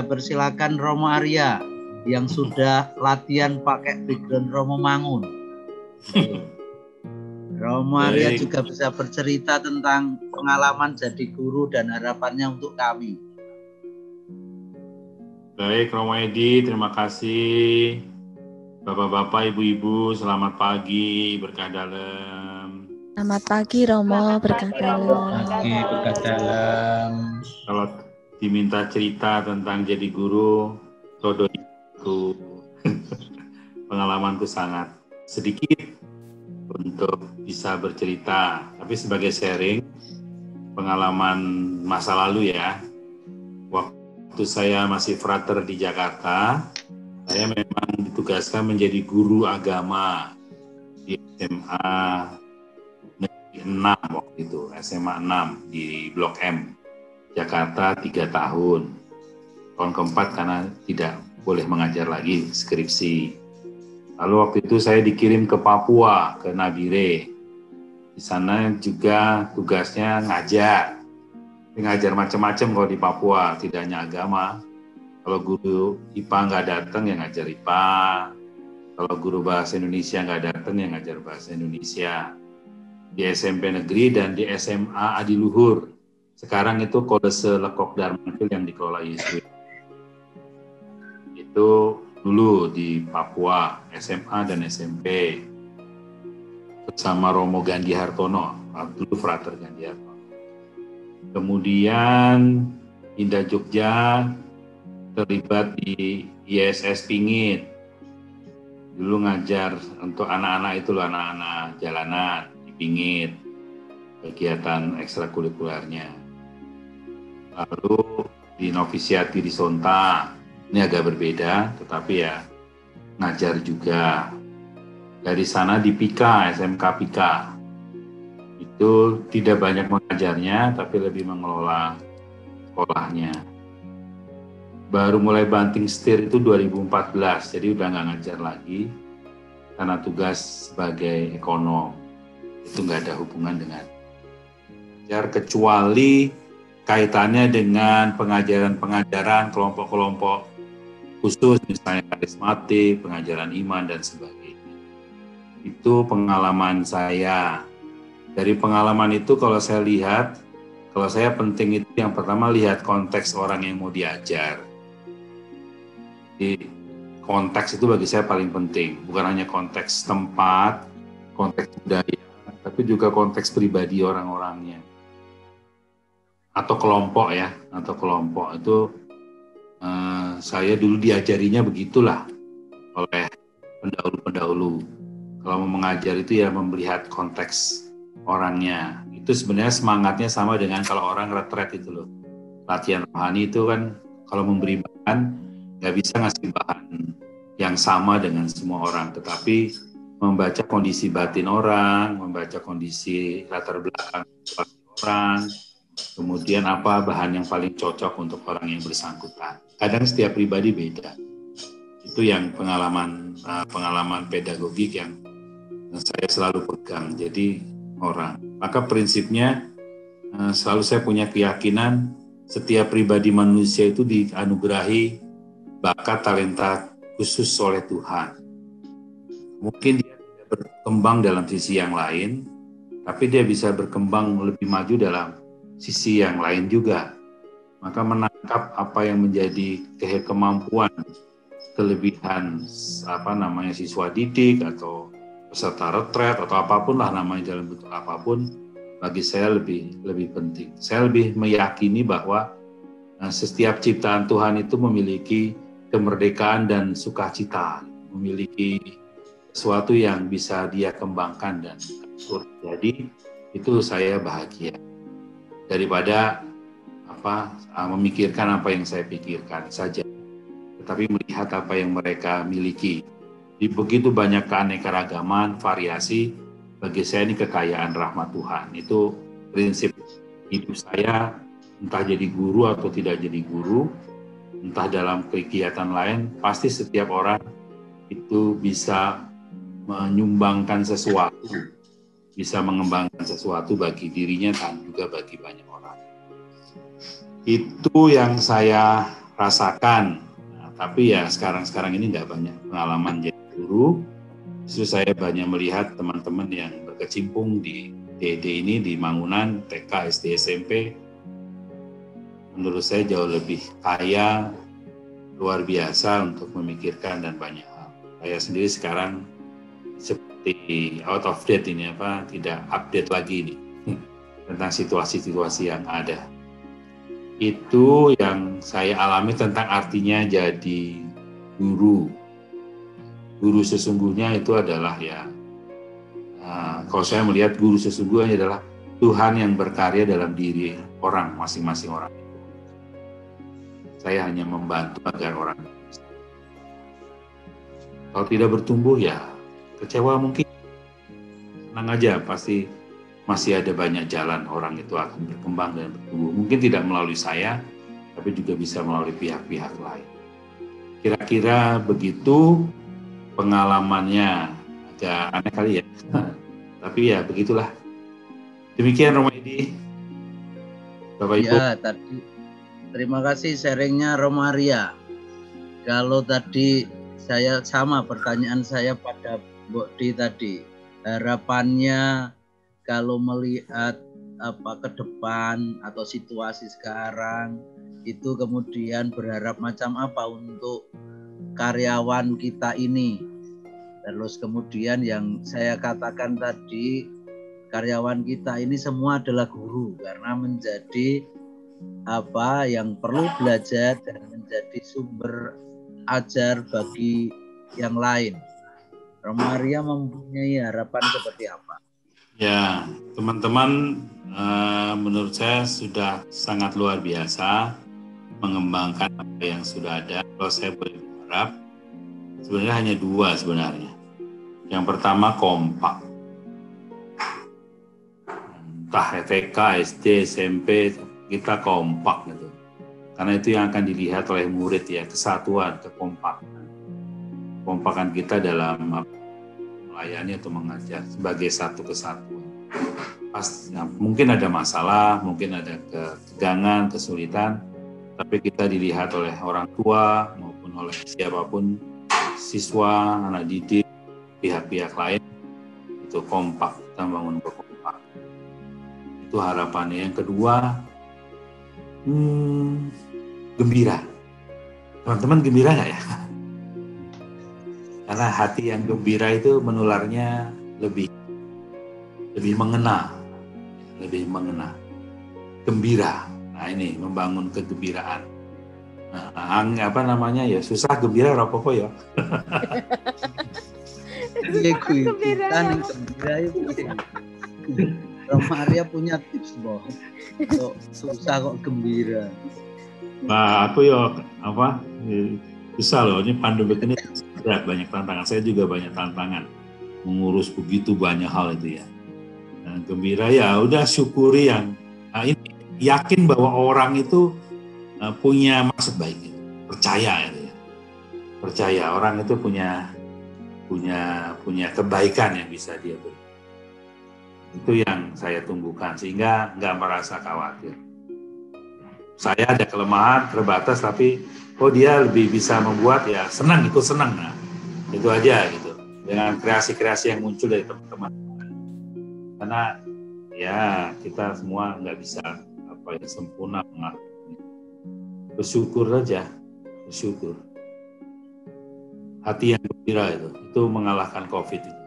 persilakan Romo Arya yang sudah latihan pakai background Romo Mangun. Romo Arya juga bisa bercerita tentang pengalaman jadi guru dan harapannya untuk kami. Baik, Romo Edi, terima kasih. Bapak-bapak, ibu-ibu, selamat pagi, berkah dalam. Selamat pagi, Romo, berkah dalam. Pagi, berkah dalam. Kalau diminta cerita tentang jadi guru, itu pengalamanku sangat sedikit untuk bisa bercerita, tapi sebagai sharing pengalaman masa lalu ya. Waktu saya masih frater di Jakarta, saya memang ditugaskan menjadi guru agama di SMA Negeri 6 waktu itu, SMA 6 di Blok M, Jakarta 3 tahun. Tahun keempat karena tidak boleh mengajar lagi skripsi. Lalu waktu itu saya dikirim ke Papua, ke Nabire. Di sana juga tugasnya ngajar. Ngajar macam-macam kalau di Papua, tidak hanya agama. Kalau guru IPA nggak datang, ya ngajar IPA. Kalau guru bahasa Indonesia nggak datang, ya ngajar bahasa Indonesia. Di SMP negeri dan di SMA Adiluhur. Sekarang itu Kolese Lekok Darmantil yang dikelola Yesus. Itu dulu di Papua, SMA dan SMP. Bersama Romo Gandhi Hartono, dulu frater Gandhi Hartono. Kemudian Indah Jogja terlibat di ISS Pingit. Dulu ngajar untuk anak-anak itu loh, anak-anak jalanan di Pingit, kegiatan ekstrakurikulernya. Lalu di Novisiati di Sonta, ini agak berbeda, tetapi ya ngajar juga. Dari sana di Pika, SMK Pika. Itu tidak banyak mengajarnya, tapi lebih mengelola sekolahnya. Baru mulai banting setir itu 2014, jadi udah nggak ngajar lagi, karena tugas sebagai ekonom. Itu nggak ada hubungan dengan ngajar, kecuali kaitannya dengan pengajaran-pengajaran kelompok-kelompok khusus, misalnya karismatik, pengajaran iman, dan sebagainya. Itu pengalaman saya. Dari pengalaman itu kalau saya lihat, kalau saya penting itu yang pertama lihat konteks orang yang mau diajar. Di konteks itu bagi saya paling penting, bukan hanya konteks tempat, konteks budaya, tapi juga konteks pribadi orang-orangnya. Atau kelompok ya, atau kelompok itu saya dulu diajarinya begitulah oleh pendahulu-pendahulu. Kalau mau mengajar itu ya melihat konteks orangnya. Itu sebenarnya semangatnya sama dengan kalau orang retret itu loh. Latihan rohani itu kan kalau memberi bahan nggak bisa ngasih bahan yang sama dengan semua orang, tetapi membaca kondisi batin orang, membaca kondisi latar belakang orang, kemudian apa bahan yang paling cocok untuk orang yang bersangkutan. Kadang setiap pribadi beda. Itu yang pengalaman pedagogik yang saya selalu pegang. Jadi orang. Maka prinsipnya selalu saya punya keyakinan setiap pribadi manusia itu dianugerahi bakat talenta khusus oleh Tuhan. Mungkin dia tidak berkembang dalam sisi yang lain, tapi dia bisa berkembang lebih maju dalam sisi yang lain juga. Maka menangkap apa yang menjadi kemampuan, kelebihan siswa didik atau peserta retret atau apapun lah namanya dalam bentuk apapun, bagi saya lebih penting. Saya lebih meyakini bahwa setiap ciptaan Tuhan itu memiliki kemerdekaan dan sukacita, memiliki sesuatu yang bisa dia kembangkan dan jadi itu saya bahagia daripada memikirkan apa yang saya pikirkan saja, tetapi melihat apa yang mereka miliki. Di begitu banyak keanekaragaman, variasi, bagi saya ini kekayaan rahmat Tuhan. Itu prinsip hidup saya, entah jadi guru atau tidak jadi guru, entah dalam kegiatan lain, pasti setiap orang itu bisa menyumbangkan sesuatu, bisa mengembangkan sesuatu bagi dirinya dan juga bagi banyak orang. Itu yang saya rasakan. Nah, tapi ya sekarang ini nggak banyak pengalaman jadi guru. Justru saya banyak melihat teman-teman yang berkecimpung di DD ini, di Mangunan, TK, SD, SMP. Menurut saya jauh lebih kaya, luar biasa untuk memikirkan dan banyak hal. Saya sendiri sekarang seperti out of date ini, tidak update lagi ini tentang situasi-situasi yang ada. Itu yang saya alami tentang artinya jadi guru. Guru sesungguhnya itu adalah kalau saya melihat guru sesungguhnya adalah Tuhan yang berkarya dalam diri orang, masing-masing orang. Saya hanya membantu agar orang kalau tidak bertumbuh ya kecewa mungkin. Tenang aja, pasti masih ada banyak jalan orang itu akan berkembang dan bertumbuh. Mungkin tidak melalui saya, tapi juga bisa melalui pihak-pihak lain. Kira-kira begitu pengalamannya, agak aneh kali ya. Tapi ya begitulah. Demikian Romaidi. Bapak Ibu. Ya, tadi terima kasih sharingnya Romaria. Kalau tadi saya sama pertanyaan saya pada Mbok Di tadi, harapannya kalau melihat ke depan atau situasi sekarang itu kemudian berharap macam apa untuk karyawan kita ini. Terus kemudian yang saya katakan tadi, karyawan kita ini semua adalah guru karena menjadi yang perlu belajar dan menjadi sumber ajar bagi yang lain. Romaria mempunyai harapan seperti apa? Ya, teman-teman, menurut saya sudah sangat luar biasa mengembangkan apa yang sudah ada. Kalau saya boleh berharap, sebenarnya hanya dua sebenarnya. Yang pertama kompak. Entah TK, SD, SMP, kita kompak gitu. Karena itu yang akan dilihat oleh murid ya, kesatuan, kekompakan. Kompakan kita dalam melayani atau mengajar sebagai satu kesatuan. Mungkin ada masalah, mungkin ada ketegangan, kesulitan, tapi kita dilihat oleh orang tua maupun oleh siapapun, siswa, anak didik, pihak-pihak lain, itu kompak, kita bangun berkompak. Itu harapannya. Yang kedua, gembira. Teman-teman gembira nggak ya? Karena hati yang gembira itu menularnya lebih mengena. Gembira. Nah ini membangun kegembiraan. Nah, susah gembira rapopo ya. Iya kita nih gembira itu. Romaria punya tips boh. Susah kok gembira. Nah, aku susah loh. Ini pandemi ini banyak tantangan. Saya juga banyak tantangan mengurus begitu banyak hal itu ya. Nah, gembira ya udah syukuri yang ini yakin bahwa orang itu punya maksud baik itu. Percaya itu ya. Percaya orang itu punya kebaikan yang bisa dia beri. Itu yang saya tumbuhkan sehingga nggak merasa khawatir. Saya ada kelemahan terbatas tapi dia lebih bisa membuat ya ikut senang. Nah, itu aja gitu. Dengan kreasi-kreasi yang muncul dari teman-teman. Karena ya kita semua nggak bisa sempurna melakukannya. Bersyukur aja, bersyukur. Hati yang gembira itu mengalahkan COVID itu.